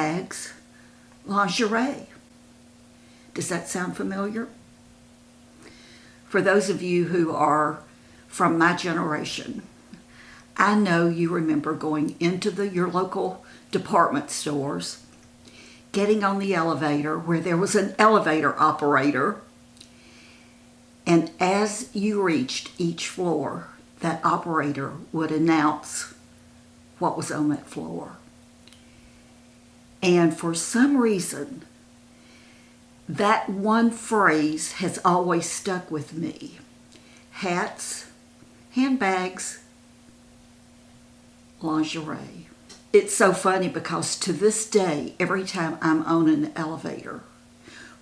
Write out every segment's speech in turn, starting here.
Handbags Lingerie. Does that sound familiar? For those of you who are from my generation, I know you remember going into your local department stores, getting on the elevator where there was an elevator operator, and as you reached each floor, that operator would announce what was on that floor. And for some reason, that one phrase has always stuck with me. Hats, handbags, lingerie. It's so funny because to this day, every time I'm on an elevator,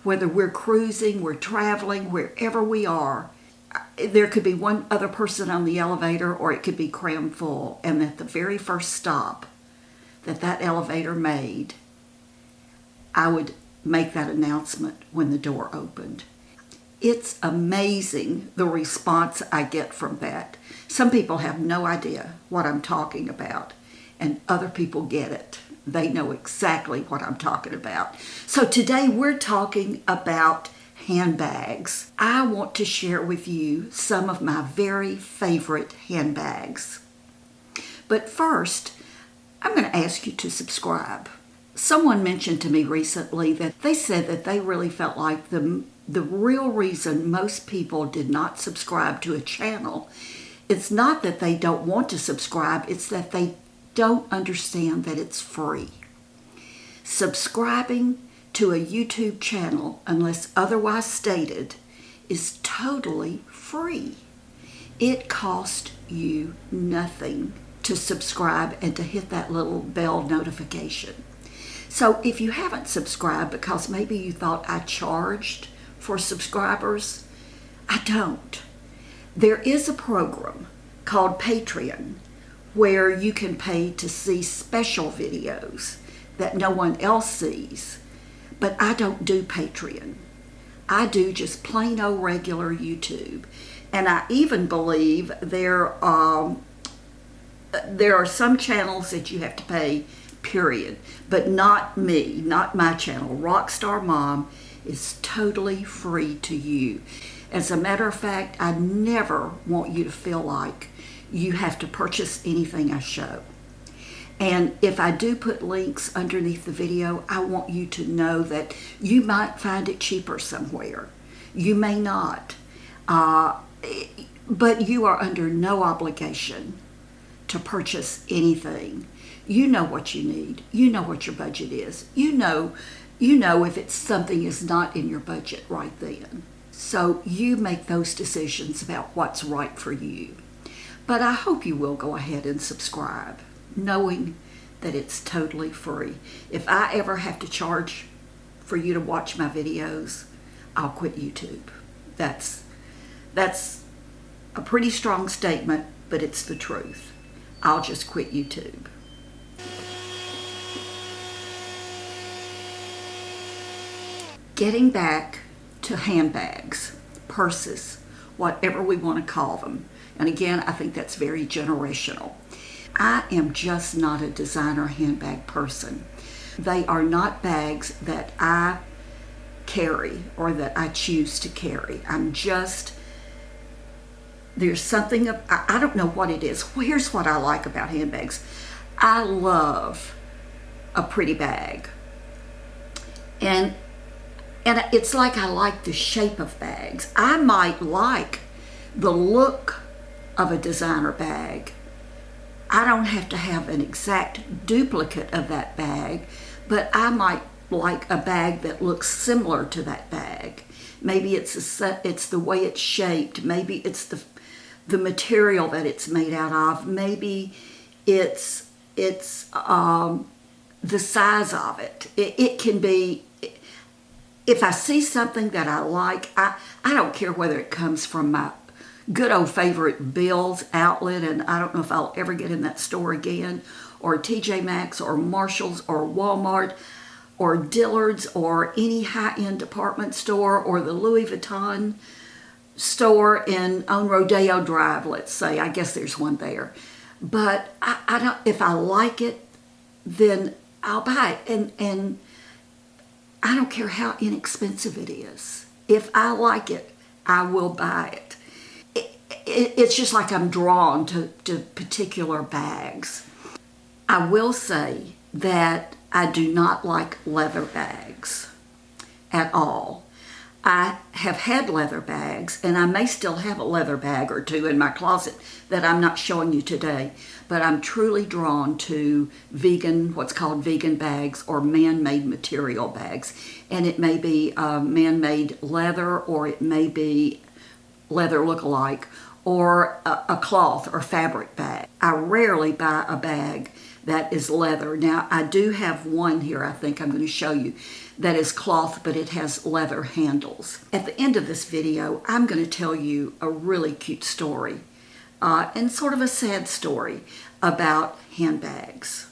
whether we're cruising, we're traveling, wherever we are, there could be one other person on the elevator or it could be crammed full. And at the very first stop that elevator made, I would make that announcement when the door opened. It's amazing the response I get from that. Some people have no idea what I'm talking about, and other people get it. They know exactly what I'm talking about. So today we're talking about handbags. I want to share with you some of my very favorite handbags. But first, I'm going to ask you to subscribe. Someone mentioned to me recently that they said that they really felt like the real reason most people did not subscribe to a channel, it's not that they don't want to subscribe, it's that they don't understand that it's free. Subscribing to a YouTube channel, unless otherwise stated, is totally free. It costs you nothing to subscribe and to hit that little bell notification. So if you haven't subscribed because maybe you thought I charged for subscribers, I don't. There is a program called Patreon where you can pay to see special videos that no one else sees. But I don't do Patreon. I do just plain old regular YouTube. And I even believe there are some channels that you have to pay, period. But not me, not my channel. RXSTRMOM is totally free to you. As a matter of fact, I never want you to feel like you have to purchase anything I show. And if I do put links underneath the video, I want you to know that you might find it cheaper somewhere. You may not. But you are under no obligation to purchase anything. You know what you need. You know what your budget is. You know if it's something is not in your budget right then. So you make those decisions about what's right for you. But I hope you will go ahead and subscribe, knowing that it's totally free. If I ever have to charge for you to watch my videos, I'll quit YouTube. That's a pretty strong statement, but it's the truth. I'll just quit YouTube. Getting back to handbags, purses, whatever we want to call them. And again, I think that's very generational. I am just not a designer handbag person. They are not bags that I carry or that I choose to carry. There's something, I don't know what it is. Here's what I like about handbags. I love a pretty bag. And it's like I like the shape of bags. I might like the look of a designer bag. I don't have to have an exact duplicate of that bag, but I might like a bag that looks similar to that bag. Maybe it's the way it's shaped. Maybe it's the material that it's made out of. Maybe it's the size of it. It can be. If I see something that I like, I don't care whether it comes from my good old favorite Bill's outlet, and I don't know if I'll ever get in that store again, or TJ Maxx, or Marshall's, or Walmart, or Dillard's, or any high-end department store, or the Louis Vuitton store on Rodeo Drive, let's say. I guess there's one there. But I don't. If I like it, then I'll buy it. And I don't care how inexpensive it is. If I like it, I will buy it. It's just like I'm drawn to particular bags. I will say that I do not like leather bags at all. I have had leather bags, and I may still have a leather bag or two in my closet that I'm not showing you today, but I'm truly drawn to vegan, what's called vegan bags, or man-made material bags. And it may be man-made leather, or it may be leather look-alike, or a cloth or fabric bag. I rarely buy a bag that is leather. Now, I do have one here, I think I'm going to show you, that is cloth, but it has leather handles. At the end of this video, I'm going to tell you a really cute story, and sort of a sad story about handbags.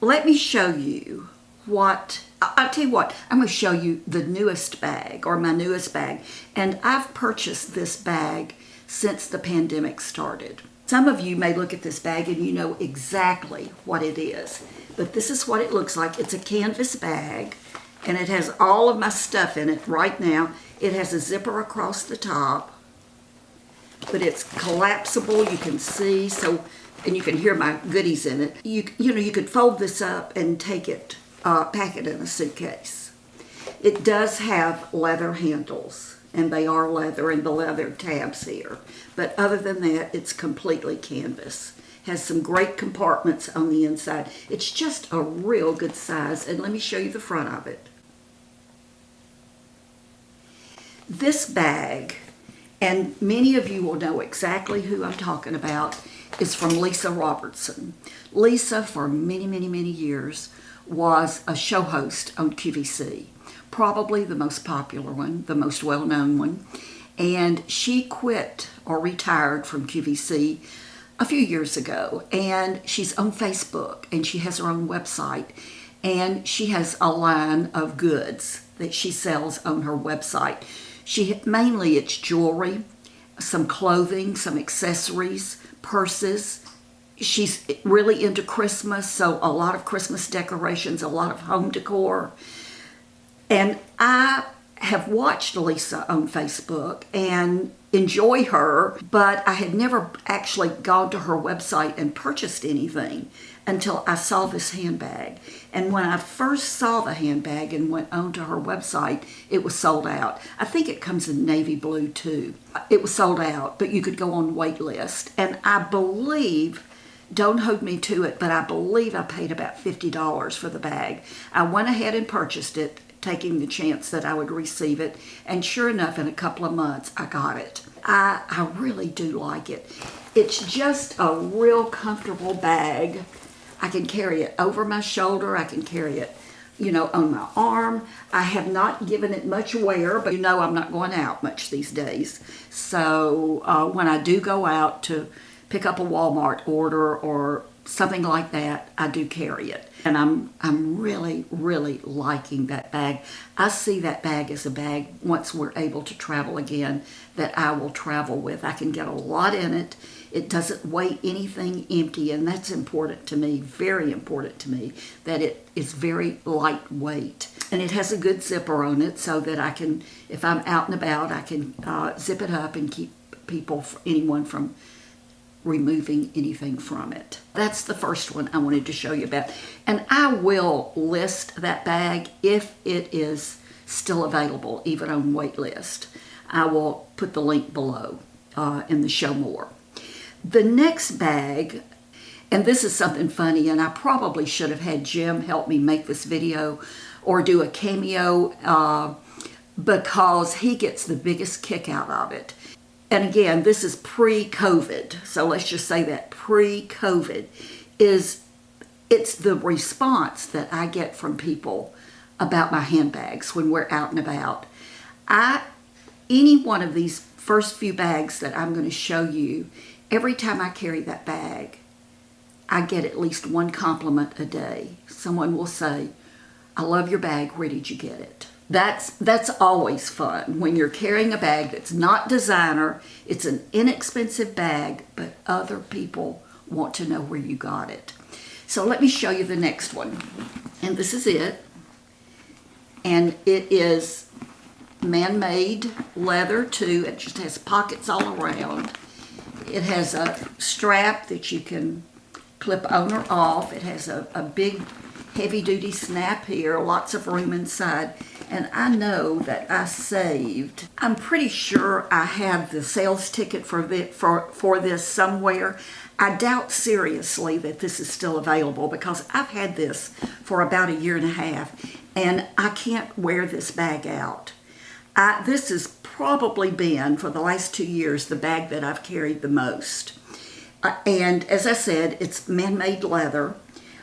Let me show you I'll tell you what, I'm going to show you the newest bag, or my newest bag, and I've purchased this bag since the pandemic started. Some of you may look at this bag and you know exactly what it is, but this is what it looks like. It's a canvas bag, and it has all of my stuff in it right now. It has a zipper across the top, but it's collapsible, you can see, and you can hear my goodies in it. You know, you could fold this up and take it, pack it in a suitcase. It does have leather handles, and they are leather, and the leather tabs here. But other than that, it's completely canvas. Has some great compartments on the inside. It's just a real good size, and let me show you the front of it. This bag, and many of you will know exactly who I'm talking about, is from Lisa Robertson. Lisa, for many, many, many years, was a show host on QVC. Probably the most popular one, the most well-known one. And she quit or retired from QVC a few years ago. And she's on Facebook, and she has her own website. And she has a line of goods that she sells on her website. Mainly it's jewelry, some clothing, some accessories, purses. She's really into Christmas, so a lot of Christmas decorations, a lot of home decor. And I have watched Lisa on Facebook and enjoy her, but I had never actually gone to her website and purchased anything until I saw this handbag. And when I first saw the handbag and went onto her website, it was sold out. I think it comes in navy blue too. It was sold out, but you could go on wait list. And I believe, don't hold me to it, but I believe I paid about $50 for the bag. I went ahead and purchased it, taking the chance that I would receive it, and sure enough, in a couple of months, I got it. I really do like it. It's just a real comfortable bag. I can carry it over my shoulder. I can carry it, you know, on my arm. I have not given it much wear, but you know I'm not going out much these days. So when I do go out to pick up a Walmart order or something like that, I do carry it. And I'm really, really liking that bag. I see that bag as a bag, once we're able to travel again, that I will travel with. I can get a lot in it. It doesn't weigh anything empty, and that's important to me, very important to me, that it is very lightweight. And it has a good zipper on it so that I can, if I'm out and about, I can zip it up and keep anyone from removing anything from it. That's the first one I wanted to show you about. And I will list that bag if it is still available, even on wait list. I will put the link below in the show more. The next bag, and this is something funny, and I probably should have had Jim help me make this video or do a cameo because he gets the biggest kick out of it. And again, this is pre-COVID, so let's just say that pre-COVID it's the response that I get from people about my handbags when we're out and about. Any one of these first few bags that I'm going to show you, every time I carry that bag, I get at least one compliment a day. Someone will say, "I love your bag, where did you get it?" That's always fun when you're carrying a bag that's not designer. It's an inexpensive bag, but other people want to know where you got it. So let me show you the next one. And this is it. And it is man-made leather too. It just has pockets all around. It has a strap that you can clip on or off. It has a big heavy-duty snap here, lots of room inside. And I know that I saved, I'm pretty sure I have the sales ticket for this somewhere. I doubt seriously that this is still available because I've had this for about 1.5 years and I can't wear this bag out. This has probably been, for the last 2 years, the bag that I've carried the most. And as I said, it's man-made leather,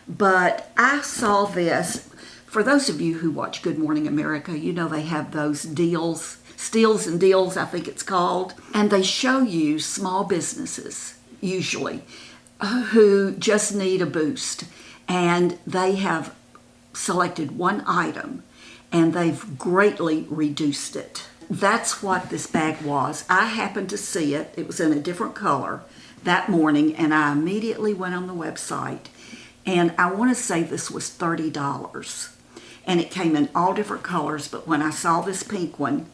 but I saw this. For those of you who watch Good Morning America, you know they have those deals, steals and deals, I think it's called, and they show you small businesses, usually, who just need a boost, and they have selected one item, and they've greatly reduced it. That's what this bag was. I happened to see it. It was in a different color that morning, and I immediately went on the website, and I want to say this was $30. And it came in all different colors, but when I saw this pink one,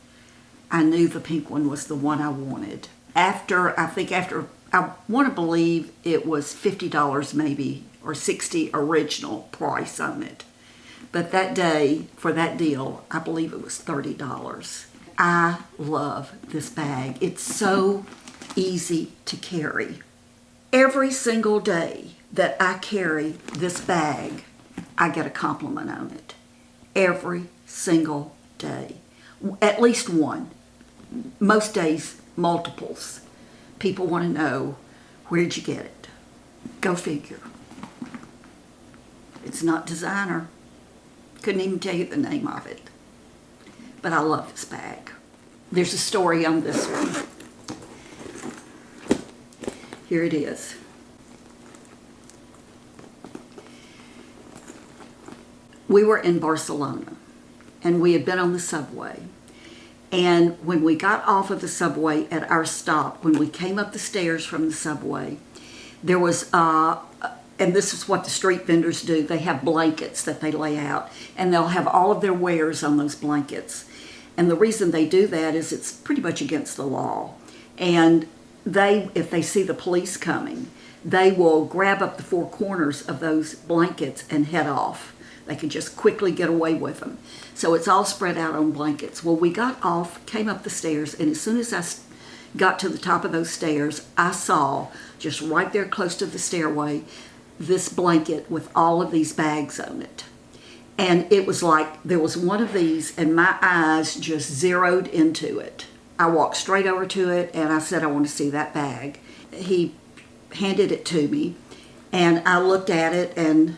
I knew the pink one was the one I wanted. I want to believe it was $50 maybe, or $60 original price on it. But that day, for that deal, I believe it was $30. I love this bag. It's so easy to carry. Every single day that I carry this bag, I get a compliment on it. Every single day. At least one. Most days, multiples. People want to know, where did you get it? Go figure. It's not designer. Couldn't even tell you the name of it. But I love this bag. There's a story on this one. Here it is. We were in Barcelona, and we had been on the subway. And when we got off of the subway at our stop, when we came up the stairs from the subway, there was, and this is what the street vendors do, they have blankets that they lay out, and they'll have all of their wares on those blankets. And the reason they do that is it's pretty much against the law. And if they see the police coming, they will grab up the four corners of those blankets and head off. They can just quickly get away with them. So it's all spread out on blankets. Well, we got off, came up the stairs, and as soon as I got to the top of those stairs, I saw, just right there close to the stairway, this blanket with all of these bags on it. And it was like there was one of these, and my eyes just zeroed into it. I walked straight over to it, and I said, I want to see that bag. He handed it to me, and I looked at it, and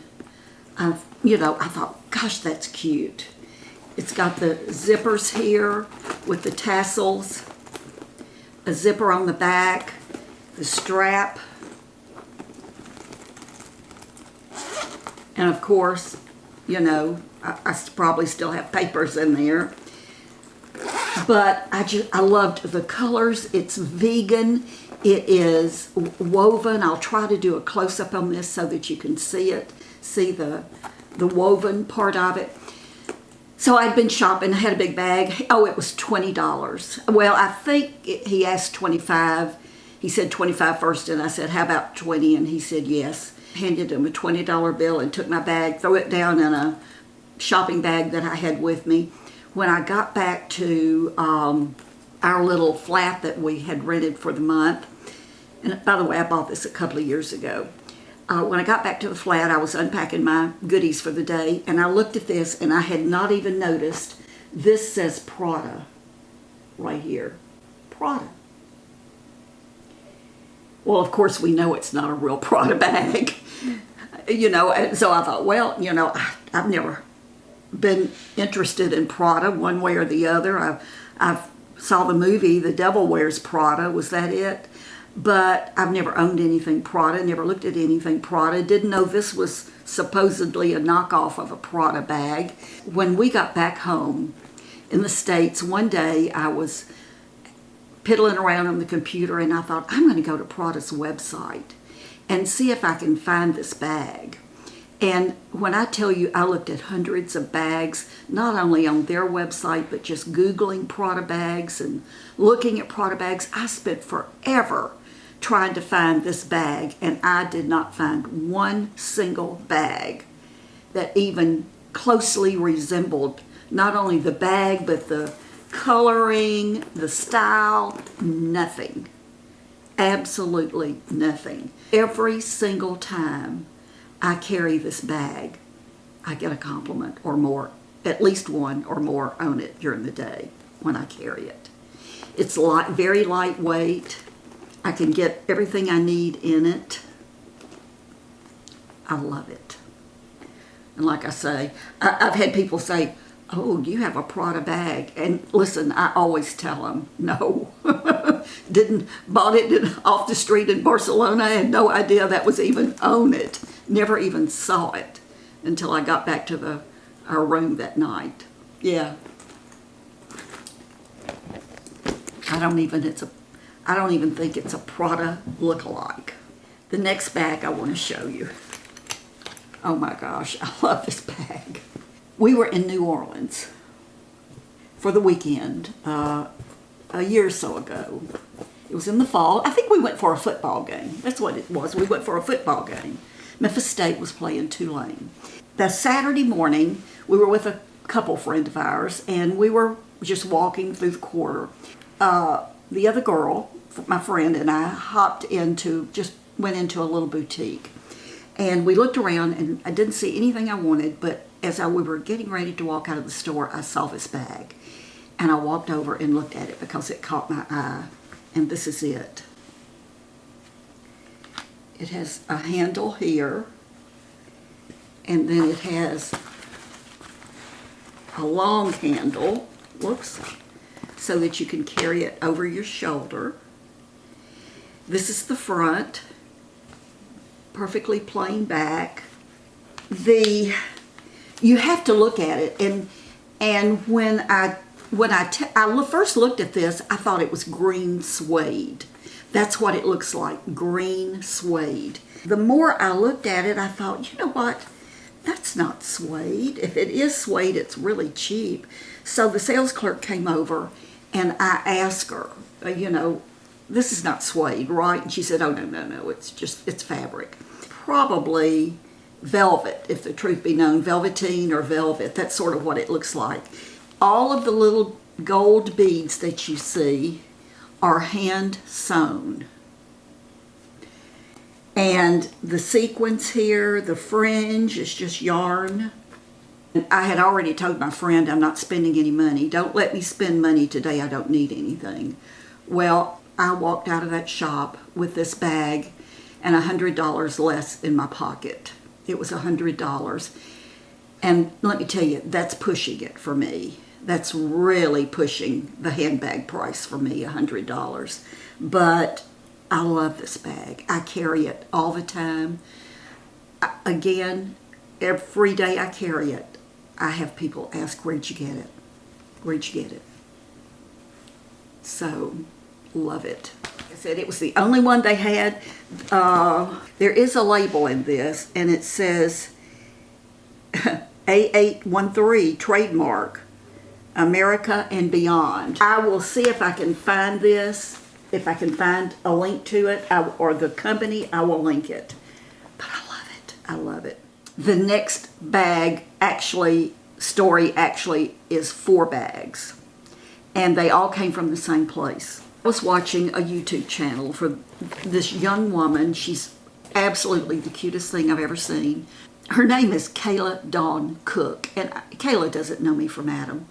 I thought, gosh, that's cute. It's got the zippers here with the tassels, a zipper on the back, the strap, and of course, I probably still have papers in there. But I loved the colors. It's vegan. It is woven. I'll try to do a close-up on this so that you can see it. See the woven part of it. So I'd been shopping. I had a big bag. Oh, it was $20. Well, I think he asked $25. He said $25 first, and I said, how about $20? And he said yes. Handed him a $20 bill and took my bag, threw it down in a shopping bag that I had with me. When I got back to our little flat that we had rented for the month, and by the way, I bought this a couple of years ago. When I got back to the flat, I was unpacking my goodies for the day, and I looked at this, and I had not even noticed. This says Prada right here. Prada. Well, of course, we know it's not a real Prada bag. So I thought, well, I've never been interested in Prada one way or the other. I saw the movie The Devil Wears Prada. Was that it? But I've never owned anything Prada, never looked at anything Prada, didn't know this was supposedly a knockoff of a Prada bag. When we got back home in the States, one day I was piddling around on the computer and I thought, I'm going to go to Prada's website and see if I can find this bag. And when I tell you I looked at hundreds of bags, not only on their website, but just Googling Prada bags and looking at Prada bags, I spent forever trying to find this bag, and I did not find one single bag that even closely resembled not only the bag, but the coloring, the style, nothing. Absolutely nothing. Every single time I carry this bag, I get a compliment or more, at least one or more on it during the day when I carry it. It's light, very lightweight. I can get everything I need in it. I love it. And like I say, I've had people say, oh, you have a Prada bag. And listen, I always tell them, no. Bought it off the street in Barcelona, had no idea that was even on it. Never even saw it until I got back to our room that night. Yeah. I don't even think it's a Prada lookalike. The next bag I want to show you. Oh my gosh, I love this bag. We were in New Orleans for the weekend a year or so ago. It was in the fall. I think we went for a football game. That's what it was. We went for a football game. Memphis State was playing Tulane. That Saturday morning, we were with a couple friend of ours, and we were just walking through the quarter. The other girl, my friend, and I went into a little boutique. And we looked around, and I didn't see anything I wanted, but as we were getting ready to walk out of the store, I saw this bag. And I walked over and looked at it because it caught my eye. And this is it. It has a handle here, and then it has a long handle, whoops, so that you can carry it over your shoulder. This is the front, perfectly plain back. You have to look at it, and when I first looked at this, I thought it was green suede. That's what it looks like, green suede. The more I looked at it, I thought, you know what? That's not suede. If it is suede, it's really cheap. So the sales clerk came over, and I asked her, this is not suede, right? And she said, oh, no, it's fabric. Probably velvet, if the truth be known, velveteen or velvet. That's sort of what it looks like. All of the little gold beads that you see are hand sewn. And the sequins here, the fringe is just yarn. And I had already told my friend I'm not spending any money. Don't let me spend money today. I don't need anything. Well, I walked out of that shop with this bag and $100 less in my pocket. It was $100. And let me tell you, that's pushing it for me. That's really pushing the handbag price for me, $100. But I love this bag. I carry it all the time. Again, every day I carry it, I have people ask, where'd you get it? Where'd you get it? So, love it. Like I said, it was the only one they had. There is a label in this, and it says A813 trademark, America and Beyond. I will see if I can find this. If I can find a link to it, or the company, I will link it. But I love it. I love it. The next bag story is 4 bags. And they all came from the same place. I was watching a YouTube channel for this young woman. She's absolutely the cutest thing I've ever seen. Her name is Kayla Dawn Cook. And Kayla doesn't know me from Adam.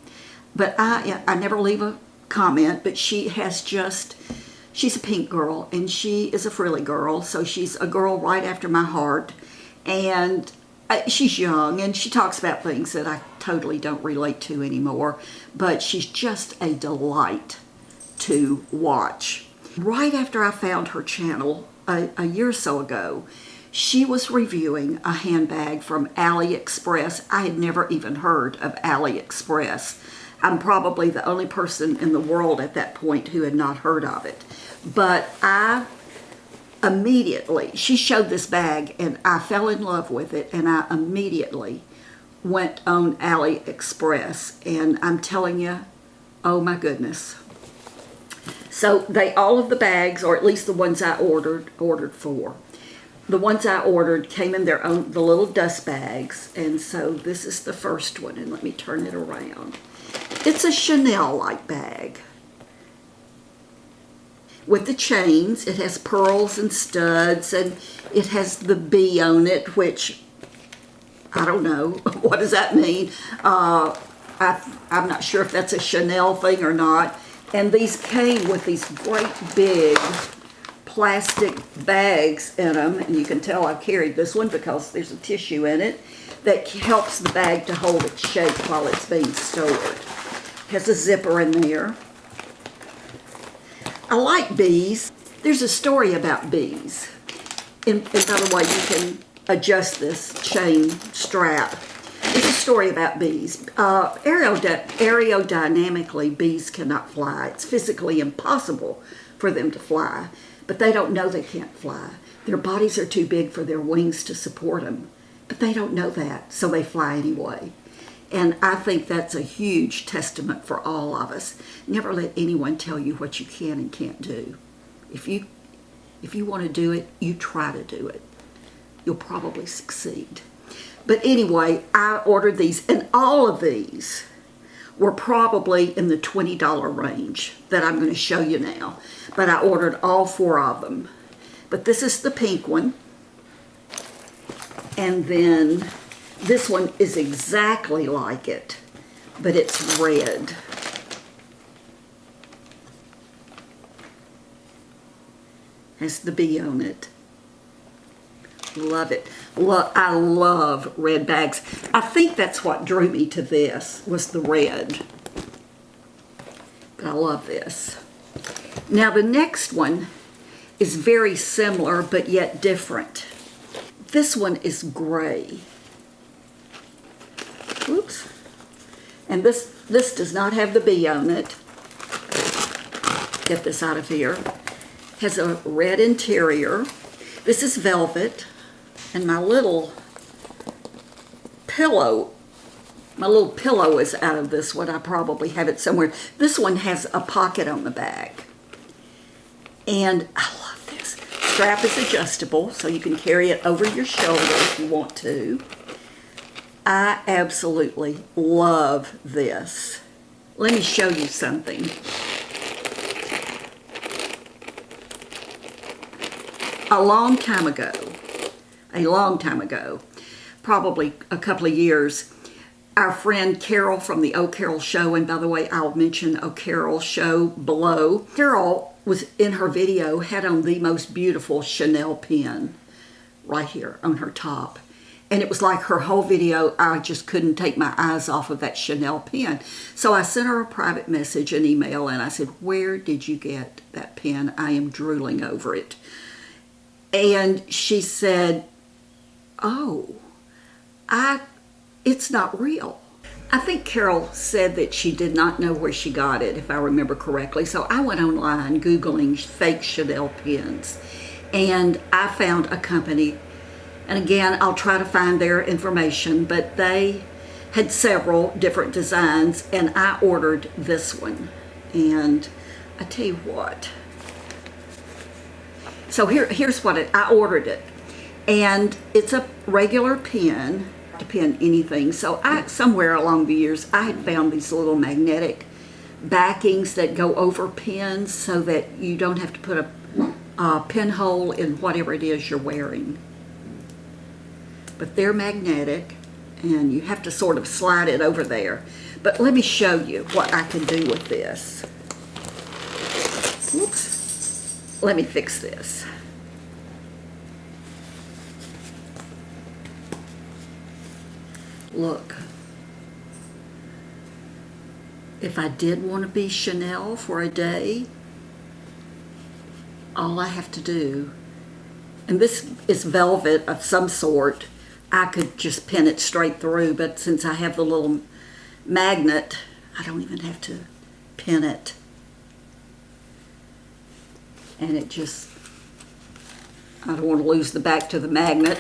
But I never leave a comment, but she's a pink girl, and she is a frilly girl, so she's a girl right after my heart. And she's young, and she talks about things that I totally don't relate to anymore, but she's just a delight to watch. Right after I found her channel a year or so ago, she was reviewing a handbag from AliExpress. I had never even heard of AliExpress. I'm probably the only person in the world at that point who had not heard of it. But I immediately, she showed this bag and I fell in love with it, and I immediately went on AliExpress, and I'm telling you, oh my goodness. So all of the bags, or at least the ones I ordered 4. The ones I ordered came in their own, the little dust bags, and so this is the first one, and let me turn it around. It's a Chanel-like bag with the chains. It has pearls and studs, and it has the B on it, which I don't know. What does that mean? I'm not sure if that's a Chanel thing or not. And these came with these great big plastic bags in them, and you can tell I carried this one because there's a tissue in it that helps the bag to hold its shape while it's being stored. Has a zipper in there. I like bees. There's a story about bees. And by the way, you can adjust this chain strap. There's a story about bees. Aerodynamically, bees cannot fly. It's physically impossible for them to fly, but they don't know they can't fly. Their bodies are too big for their wings to support them, but they don't know that, so they fly anyway. And I think that's a huge testament for all of us. Never let anyone tell you what you can and can't do. If you want to do it, you try to do it. You'll probably succeed. But anyway, I ordered these, and all of these were probably in the $20 range that I'm going to show you now. But I ordered all 4 of them. But this is the pink one. And then this one is exactly like it, but it's red. Has the B on it. Love it. I love red bags. I think that's what drew me to this, was the red. But I love this. Now the next one is very similar but yet different. This one is gray. Oops. And this does not have the B on it. Get this out of here. Has a red interior. This is velvet. And my little pillow is out of this one. I probably have it somewhere. This one has a pocket on the back. And I love this. Strap is adjustable, so you can carry it over your shoulder if you want to. I absolutely love this. Let me show you something. A long time ago, probably a couple of years, our friend Carol from the Oh Carol Show, and by the way, I'll mention Oh Carol Show below. Carol was in her video, had on the most beautiful Chanel pin right here on her top. And it was like her whole video, I just couldn't take my eyes off of that Chanel pin. So I sent her a private message, an email, and I said, "Where did you get that pin? I am drooling over it." And she said, "Oh, it's not real." I think Carol said that she did not know where she got it, if I remember correctly. So I went online Googling fake Chanel pins, and I found a company. And again, I'll try to find their information, but they had several different designs, and I ordered this one. And I tell you what. So here's what I ordered it. And it's a regular pin to pin anything. So somewhere along the years, I had found these little magnetic backings that go over pins so that you don't have to put a pinhole in whatever it is you're wearing. But they're magnetic, and you have to sort of slide it over there. But let me show you what I can do with this. Oops. Let me fix this. Look. If I did want to be Chanel for a day, all I have to do, and this is velvet of some sort, I could just pin it straight through, but since I have the little magnet, I don't even have to pin it. And it just I don't want to lose the back to the magnet.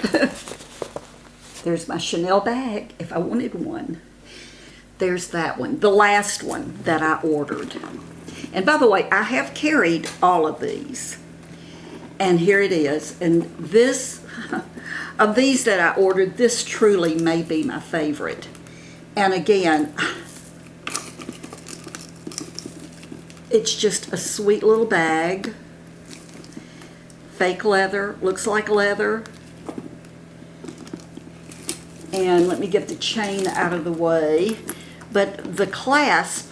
There's my Chanel bag if I wanted one. There's that one, the last one that I ordered. And by the way, I have carried all of these. And here it is. And this, of these that I ordered, this truly may be my favorite. And again, it's just a sweet little bag. Fake leather, looks like leather. And let me get the chain out of the way. But the clasp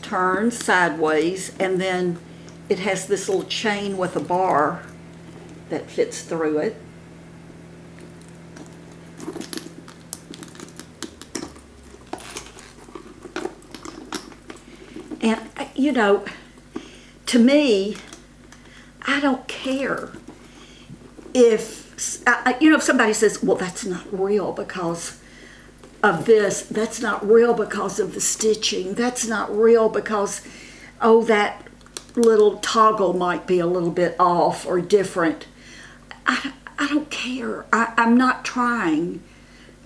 turns sideways, and then it has this little chain with a bar that fits through it. And, you know, to me, I don't care if, you know, if somebody says, well, that's not real because of this, that's not real because of the stitching, that's not real because, oh, that little toggle might be a little bit off or different. I don't care. I'm not trying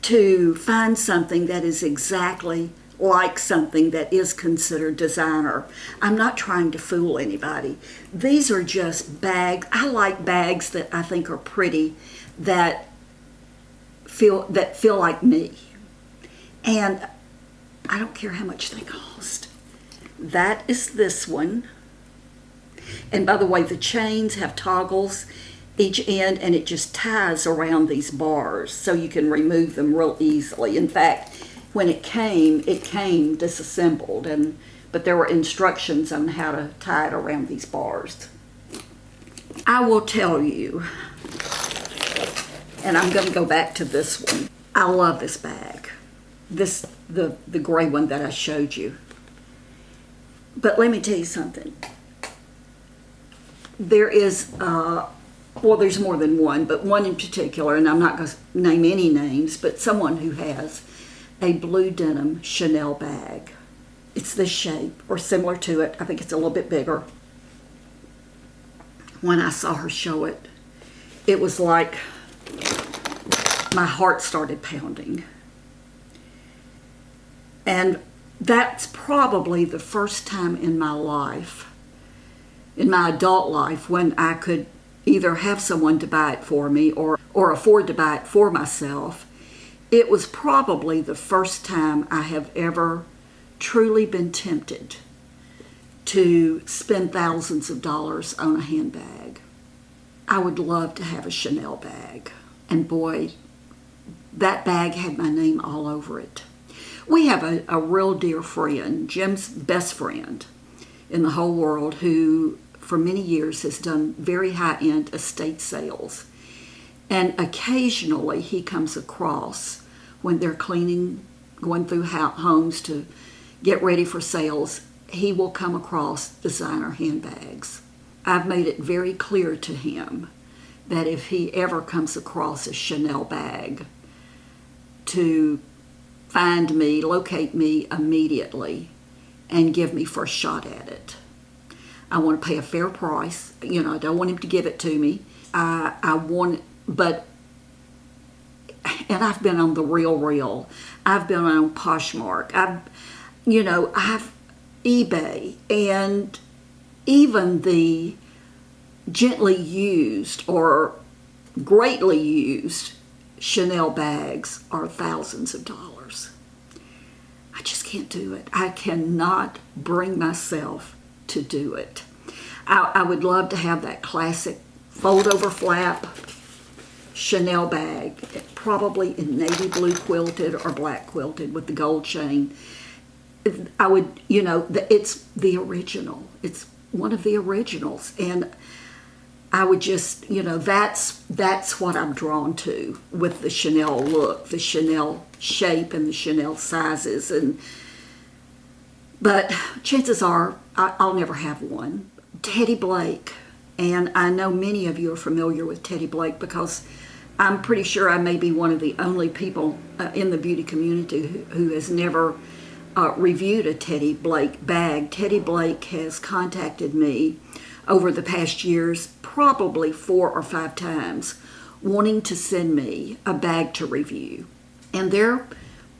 to find something that is exactly like something that is considered designer. I'm not trying to fool anybody. These are just bags. I like bags that I think are pretty, that feel like me. And I don't care how much they cost. That is this one. And by the way, the chains have toggles each end, and it just ties around these bars so you can remove them real easily. In fact, when it came disassembled, but there were instructions on how to tie it around these bars. I will tell you, and I'm going to go back to this one. I love this bag. The gray one that I showed you. But let me tell you something. There is, well, there's more than one, but one in particular, and I'm not going to name any names, but someone who has a blue denim Chanel bag. It's this shape, or similar to it. I think it's a little bit bigger. When I saw her show it, it was like my heart started pounding. And that's probably the first time in my life, in my adult life, when I could either have someone to buy it for me or afford to buy it for myself. It was probably the first time I have ever truly been tempted to spend thousands of dollars on a handbag. I would love to have a Chanel bag. And boy, that bag had my name all over it. We have a real dear friend, Jim's best friend in the whole world, who for many years has done very high-end estate sales. And occasionally he comes across, when they're cleaning, going through homes to get ready for sales, he will come across designer handbags. I've made it very clear to him that if he ever comes across a Chanel bag, to find me, locate me immediately, and give me first shot at it. I want to pay a fair price. You know, I don't want him to give it to me. I want, but, and I've been on the Real. I've been on Poshmark. I've eBay, and even the gently used or greatly used Chanel bags are thousands of dollars. I just can't do it. I cannot bring myself to do it. I would love to have that classic fold-over flap Chanel bag, probably in navy blue quilted or black quilted with the gold chain. I would, it's the original. It's one of the originals, and I would just, that's what I'm drawn to with the Chanel look, the Chanel shape, and the Chanel sizes. But chances are I'll never have one. Teddy Blake, and I know many of you are familiar with Teddy Blake because I'm pretty sure I may be one of the only people in the beauty community who has never reviewed a Teddy Blake bag. Teddy Blake has contacted me over the past years, probably 4 or 5 times, wanting to send me a bag to review. And they're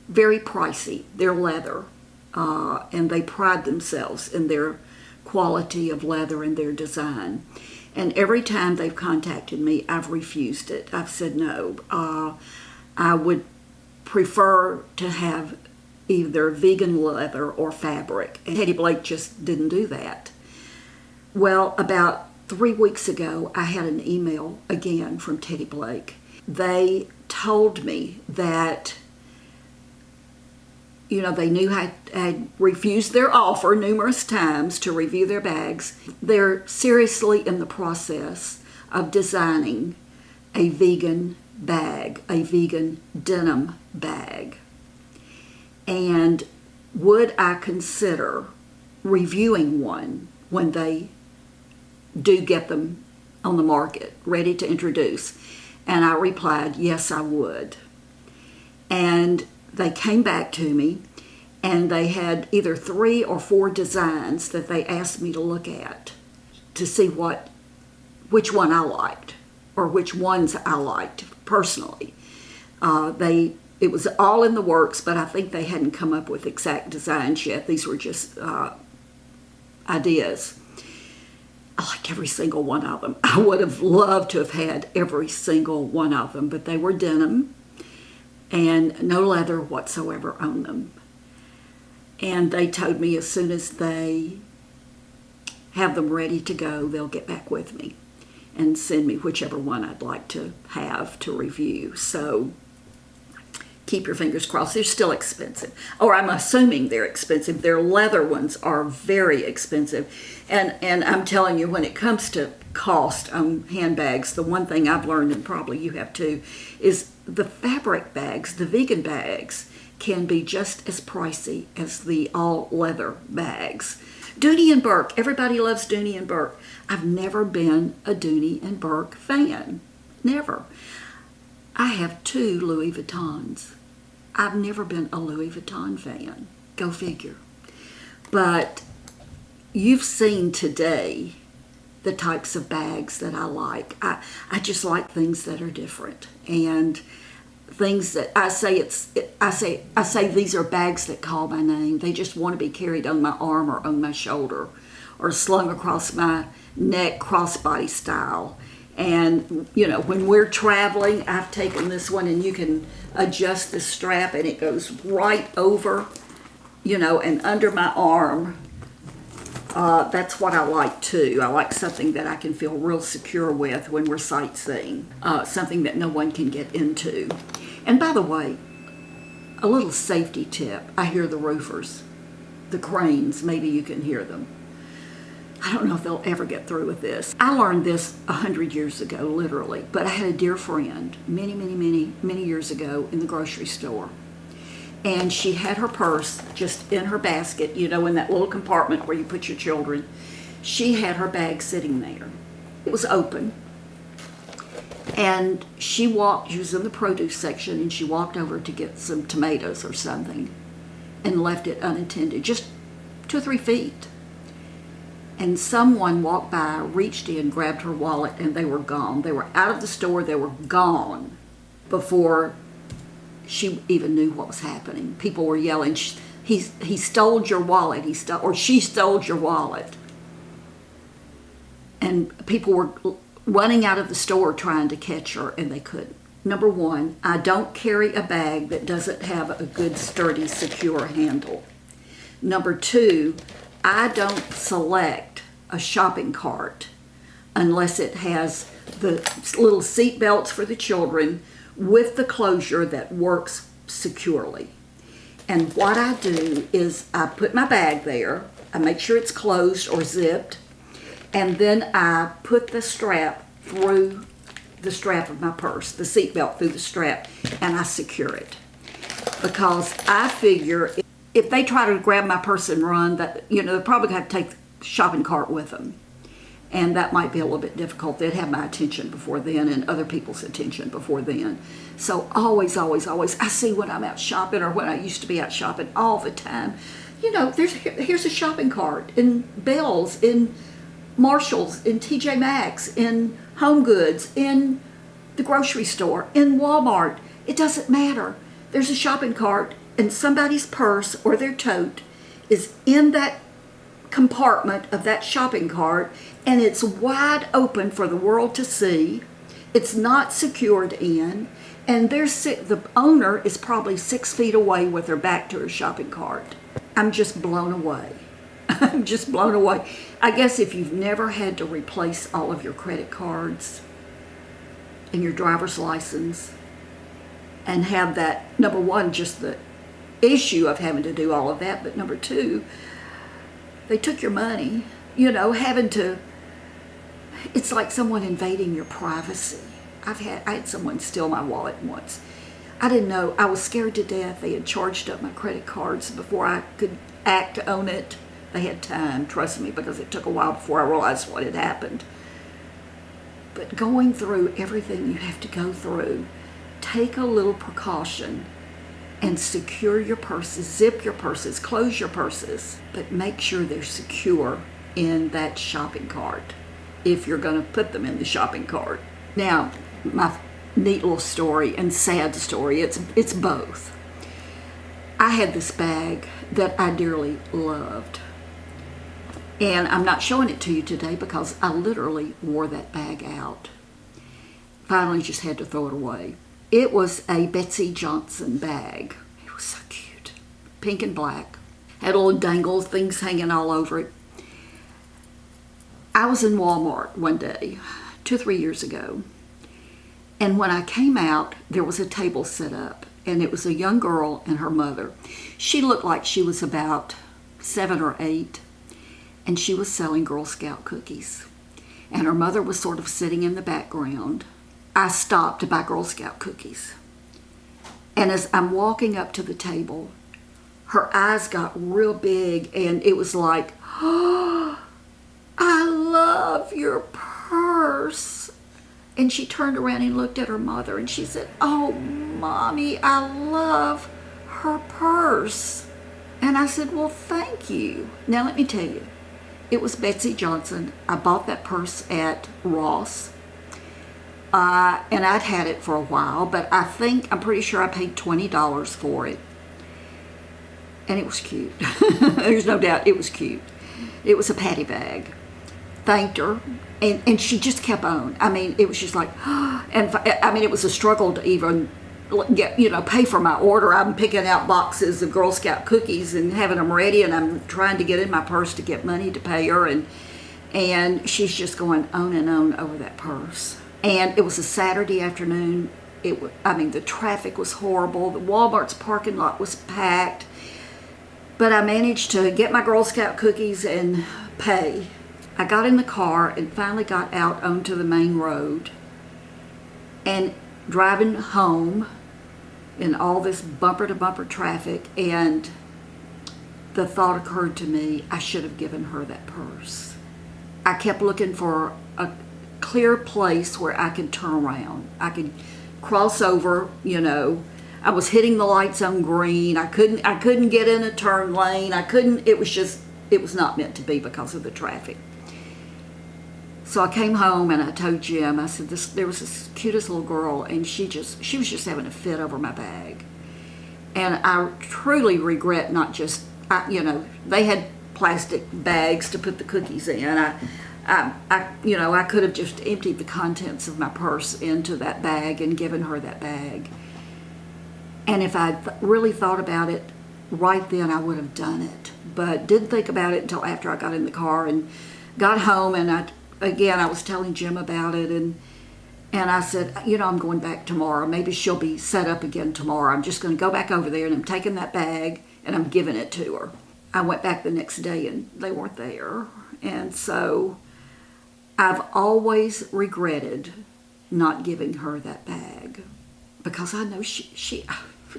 very pricey. They're leather, and they pride themselves in their quality of leather and their design. And every time they've contacted me, I've refused it. I've said no. I would prefer to have either vegan leather or fabric. And Teddy Blake just didn't do that. Well, about 3 weeks ago, I had an email again from Teddy Blake. They told me that, they knew I had refused their offer numerous times to review their bags. They're seriously in the process of designing a vegan bag, a vegan denim bag. And would I consider reviewing one when they do get them on the market, ready to introduce? And I replied, yes, I would. And they came back to me, and they had either 3 or 4 designs that they asked me to look at to see which one I liked, or which ones I liked personally. It was all in the works, but I think they hadn't come up with exact designs yet. These were just ideas. I liked every single one of them. I would have loved to have had every single one of them, but they were denim and no leather whatsoever on them. And they told me as soon as they have them ready to go, they'll get back with me and send me whichever one I'd like to have to review. So keep your fingers crossed. They're still expensive, or I'm assuming they're expensive. Their leather ones are very expensive. And I'm telling you, when it comes to cost on handbags, the one thing I've learned, and probably you have too, is the fabric bags, the vegan bags, can be just as pricey as the all leather bags. Dooney and Burke, everybody loves Dooney and Burke. I've never been a Dooney and Burke fan, never. I have 2 Louis Vuittons. I've never been a Louis Vuitton fan, go figure. But you've seen today the types of bags that I like. I just like things that are different, and things that I say these are bags that call my name. They just want to be carried on my arm or on my shoulder or slung across my neck, crossbody style. And when we're traveling, I've taken this one, and you can adjust the strap and it goes right over, and under my arm. That's what I like too. I like something that I can feel real secure with when we're sightseeing, something that no one can get into. And by the way, a little safety tip. I hear the roofers, the cranes, maybe you can hear them. I don't know if they'll ever get through with this. I learned this 100 years ago, literally, but I had a dear friend many years ago in the grocery store. And she had her purse just in her basket, in that little compartment where you put your children. She had her bag sitting there. It was open. And she was in the produce section, and she walked over to get some tomatoes or something and left it unattended, just 2 or 3 feet. And someone walked by, reached in, grabbed her wallet, and they were gone. They were out of the store. They were gone before she even knew what was happening. People were yelling, he stole your wallet, she stole your wallet. And people were running out of the store trying to catch her, and they couldn't. Number 1, I don't carry a bag that doesn't have a good, sturdy, secure handle. Number 2, I don't select a shopping cart unless it has the little seat belts for the children with the closure that works securely. And what I do is I put my bag there, I make sure it's closed or zipped, and then I put the strap through the strap of my purse, the seat belt through the strap, and I secure it. Because I figure if they try to grab my purse and run, that they're probably going to have to take the shopping cart with them. And that might be a little bit difficult. They'd have my attention before then and other people's attention before then. So always, I see when I'm out shopping, or when I used to be out shopping all the time, here's a shopping cart in Bells, in Marshalls, in TJ Maxx, in Home Goods, in the grocery store, in Walmart. It doesn't matter. There's a shopping cart and somebody's purse or their tote is in that compartment of that shopping cart, and it's wide open for the world to see. It's not secured in, and the owner is probably 6 feet away with their back to her shopping cart. I'm just blown away. I'm just blown away. I guess if you've never had to replace all of your credit cards and your driver's license and have that, number one, just the issue of having to do all of that, but number two, they took your money, it's like someone invading your privacy. I had someone steal my wallet once. I didn't know. I was scared to death. They had charged up my credit cards before I could act to own it. They had time, trust me, because it took a while before I realized what had happened. But going through everything you have to go through, take a little precaution and secure your purses, zip your purses, close your purses, but make sure they're secure in that shopping cart if you're going to put them in the shopping cart. Now, my neat little story and sad story, it's both. I had this bag that I dearly loved, and I'm not showing it to you today because I literally wore that bag out. Finally just had to throw it away. It was a Betsey Johnson bag. It was so cute. Pink and black. Had little dangle things hanging all over it. I was in Walmart one day, 2 or 3 years ago. And when I came out, there was a table set up. And it was a young girl and her mother. She looked like she was about 7 or 8. And she was selling Girl Scout cookies. And her mother was sort of sitting in the background. I stopped to buy Girl Scout cookies. And as I'm walking up to the table, her eyes got real big, and it was like, "Oh, I love your purse." And she turned around and looked at her mother, and she said, "Oh, Mommy, I love her purse." And I said, "Well, thank you." Now, let me tell you, it was Betsey Johnson. I bought that purse at Ross. And I'd had it for a while, but I'm pretty sure I paid $20 for it. And it was cute. There's no doubt it was cute. It was a Patty bag. Thanked her, and she just kept on. I mean, it was just like, and I mean, it was a struggle to even pay for my order. I'm picking out boxes of Girl Scout cookies and having them ready, and I'm trying to get in my purse to get money to pay her, and she's just going on and on over that purse. And it was a Saturday afternoon. The traffic was horrible. The Walmart's parking lot was packed. But I managed to get my Girl Scout cookies and pay. I got in the car and finally got out onto the main road. And driving home in all this bumper-to-bumper traffic, and the thought occurred to me, I should have given her that purse. I kept looking for a clear place where I could turn around. I could cross over, I was hitting the lights on green. I couldn't get in a turn lane. It was not meant to be because of the traffic. So I came home and I told Jim, I said, there was this cutest little girl, and she was just having a fit over my bag. And I truly regret they had plastic bags to put the cookies in. I could have just emptied the contents of my purse into that bag and given her that bag. And if I really thought about it right then, I would have done it. But didn't think about it until after I got in the car and got home. And I was telling Jim about it, and I said, I'm going back tomorrow. Maybe she'll be set up again tomorrow. I'm just going to go back over there, and I'm taking that bag and I'm giving it to her. I went back the next day and they weren't there. And so I've always regretted not giving her that bag, because I know she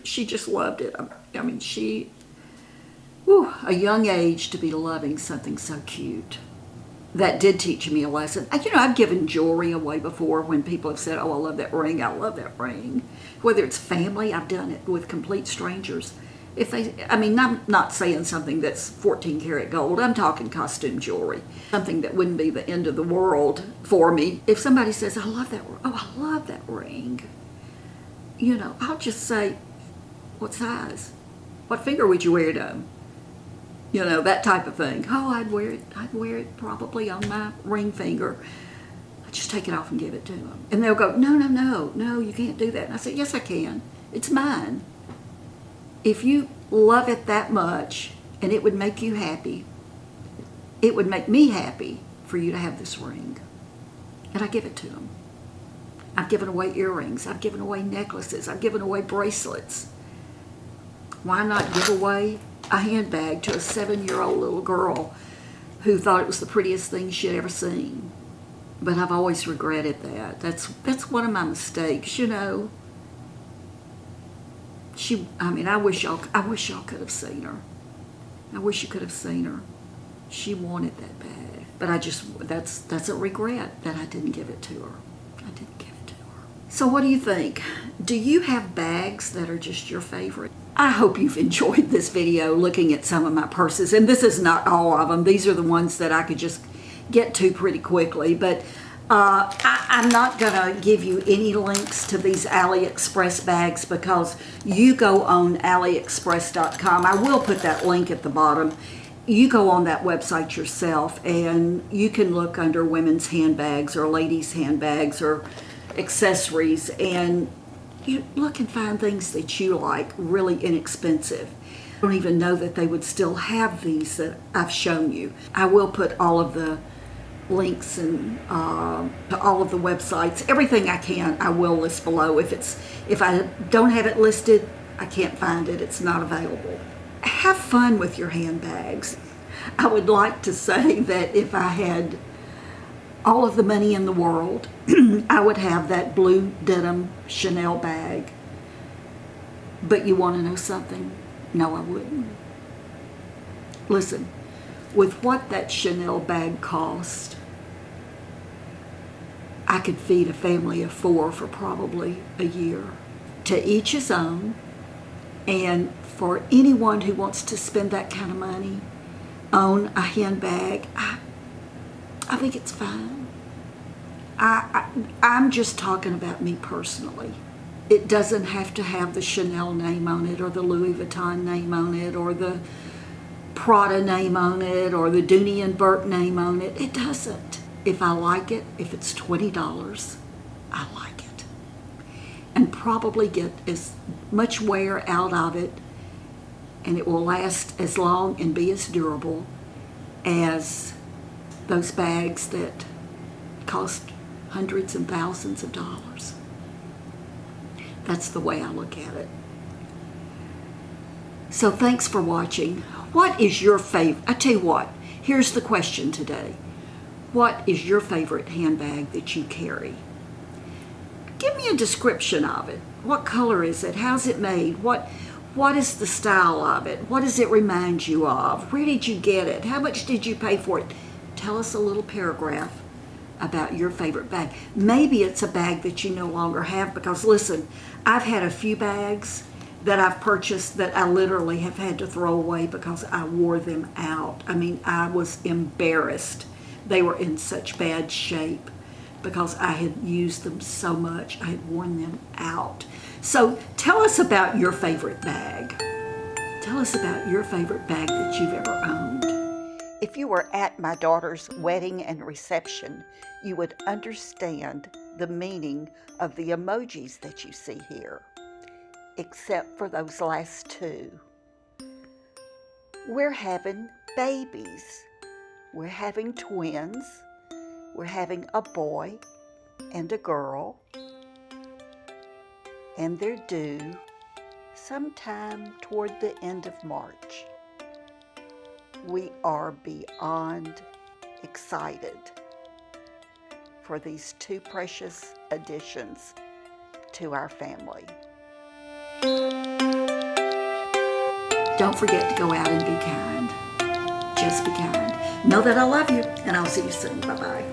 just loved it. I mean, a young age to be loving something so cute. That did teach me a lesson. I've given jewelry away before when people have said, "Oh, I love that ring. I love that ring." Whether it's family, I've done it with complete strangers. I mean, I'm not saying something that's 14 karat gold. I'm talking costume jewelry. Something that wouldn't be the end of the world for me. If somebody says, I love that, oh, I love that ring. You know, I'll just say, what size? What finger would you wear it on? You know, that type of thing. Oh, I'd wear it probably on my ring finger. I just take it off and give it to them. And they'll go, no, you can't do that. And I say, yes, I can. It's mine. If you love it that much and it would make you happy, it would make me happy for you to have this ring. And I give it to them. I've given away earrings. I've given away necklaces. I've given away bracelets. Why not give away a handbag to a 7-year-old little girl who thought it was the prettiest thing she'd ever seen? But I've always regretted that. That's one of my mistakes, you know. I wish y'all could have seen her. I wish you could have seen her. She wanted that bag. But that's a regret that I didn't give it to her. I didn't give it to her. So what do you think? Do you have bags that are just your favorite? I hope you've enjoyed this video looking at some of my purses. And this is not all of them. These are the ones that I could just get to pretty quickly. But I'm not going to give you any links to these AliExpress bags because you go on AliExpress.com. I will put that link at the bottom. You go on that website yourself and you can look under women's handbags or ladies' handbags or accessories, and you look and find things that you like, really inexpensive. I don't even know that they would still have these that I've shown you. I will put all of the links and to all of the websites, everything I can, I will list below. If I don't have it listed, I can't find it. It's not available. Have fun with your handbags. I would like to say that if I had all of the money in the world, I would have that blue denim Chanel bag. But you want to know something? No, I wouldn't. Listen, with what that Chanel bag cost, I could feed a family of 4 for probably a year. To each his own, and for anyone who wants to spend that kind of money on a handbag, I think it's fine. I'm just talking about me personally. It doesn't have to have the Chanel name on it or the Louis Vuitton name on it or the Prada name on it or the Dooney and Burke name on it. It doesn't. If I like it, if it's $20, I like it. And probably get as much wear out of it, and it will last as long and be as durable as those bags that cost hundreds and thousands of dollars. That's the way I look at it. So thanks for watching. What is your favorite? I tell you what, here's the question today. What is your favorite handbag that you carry? Give me a description of it. What color is it? How's it made? What is the style of it? What does it remind you of? Where did you get it? How much did you pay for it? Tell us a little paragraph about your favorite bag. Maybe it's a bag that you no longer have, because listen, I've had a few bags that I've purchased that I literally have had to throw away because I wore them out. I mean, I was embarrassed. They were in such bad shape because I had used them so much. I had worn them out. So tell us about your favorite bag. Tell us about your favorite bag that you've ever owned. If you were at my daughter's wedding and reception, you would understand the meaning of the emojis that you see here, except for those last two. We're having babies. We're having twins. We're having a boy and a girl. And they're due sometime toward the end of March. We are beyond excited for these two precious additions to our family. Don't forget to go out and be kind. Just be kind. Know that I love you, and I'll see you soon. Bye-bye.